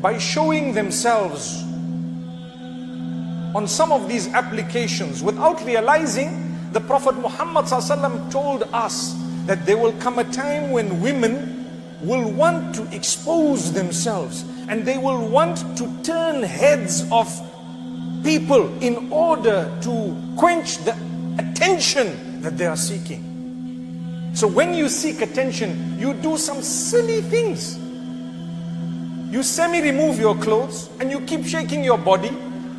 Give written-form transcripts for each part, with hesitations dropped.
by showing themselves on some of these applications without realizing. The Prophet Muhammad ﷺ told us that there will come a time when women will want to expose themselves and they will want to turn heads of people in order to quench the attention that they are seeking. So when you seek attention, you do some silly things. You semi-remove your clothes and you keep shaking your body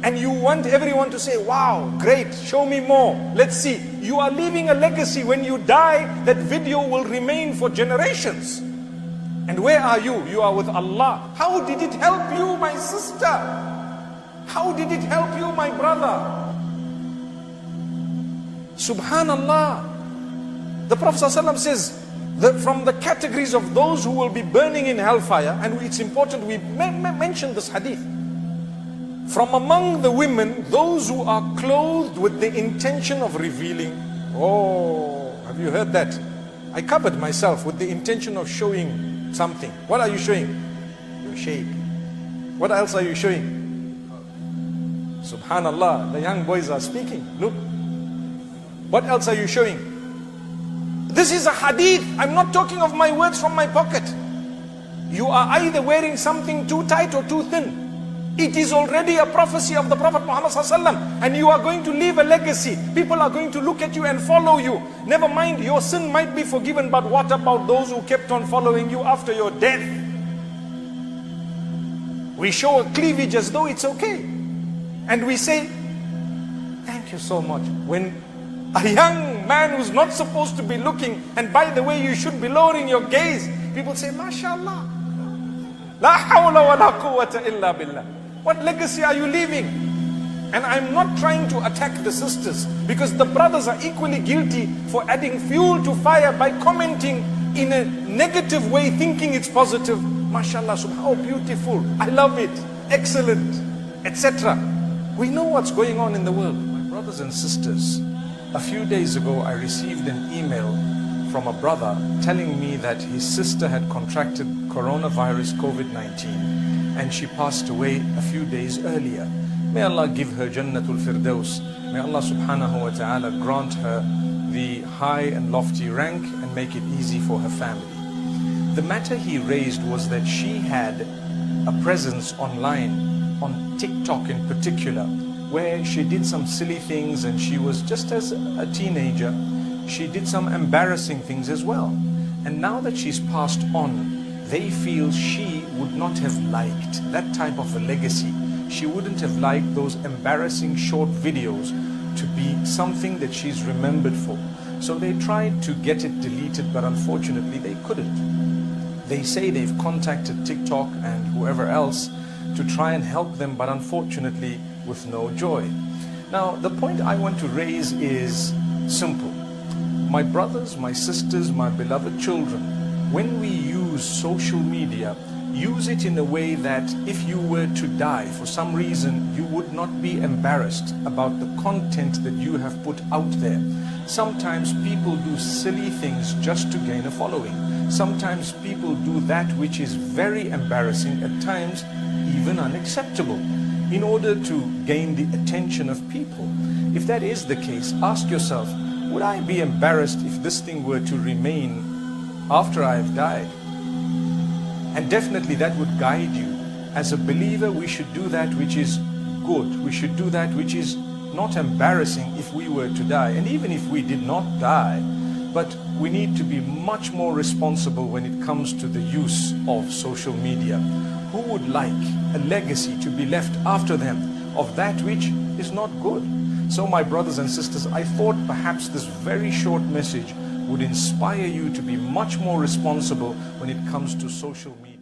and you want everyone to say, wow, great, show me more, let's see. You are leaving a legacy. When you die, that video will remain for generations. And where are you? You are with Allah. How did it help you, my sister? How did it help you, my brother? Subhanallah. The Prophet ﷺ says that from the categories of those who will be burning in hellfire, and it's important we mention this hadith, from among the women, those who are clothed with the intention of revealing. Oh, have you heard that? I covered myself with the intention of showing something. What are you showing? Your shape. What else are you showing? Subhanallah, the young boys are speaking. Look. What else are you showing? This is a hadith. I'm not talking of my words from my pocket. You are either wearing something too tight or too thin. It is already a prophecy of the Prophet Muhammad ﷺ, and you are going to leave a legacy. People are going to look at you and follow you. Never mind, your sin might be forgiven, but what about those who kept on following you after your death? We show a cleavage as though it's okay. And we say, thank you so much. When a young man who's not supposed to be looking, and by the way, you should be lowering your gaze, people say, MashaAllah. La hawla wa la quwwata illa billah. What legacy are you leaving? And I'm not trying to attack the sisters, because the brothers are equally guilty for adding fuel to fire by commenting in a negative way, thinking it's positive. MashaAllah, how beautiful, I love it, excellent, etc. We know what's going on in the world. My brothers and sisters, a few days ago I received an email from a brother telling me that his sister had contracted coronavirus COVID-19 and she passed away a few days earlier. May Allah give her Jannatul Firdaus. May Allah subhanahu wa ta'ala grant her the high and lofty rank and make it easy for her family. The matter he raised was that she had a presence online, on Tik Tok in particular, where she did some silly things, and she was just as a teenager. She did some embarrassing things as well. And now that she's passed on, they feel she would not have liked that type of a legacy. She wouldn't have liked those embarrassing short videos to be something that she's remembered for. So they tried to get it deleted, but unfortunately they couldn't. They say they've contacted Tik Tok and whoever else to try and help them, but unfortunately with no joy. Now, the point I want to raise is simple. My brothers, my sisters, my beloved children, when we use social media, use it in a way that if you were to die for some reason, you would not be embarrassed about the content that you have put out there. Sometimes people do silly things just to gain a following. Sometimes people do that which is very embarrassing, at times even unacceptable, in order to gain the attention of people. If that is the case, ask yourself, would I be embarrassed if this thing were to remain after I have died? And definitely that would guide you. As a believer, we should do that which is good. We should do that which is not embarrassing if we were to die. And even if we did not die, but we need to be much more responsible when it comes to the use of social media. Who would like a legacy to be left after them of that which is not good? So my brothers and sisters, I thought perhaps this very short message would inspire you to be much more responsible when it comes to social media.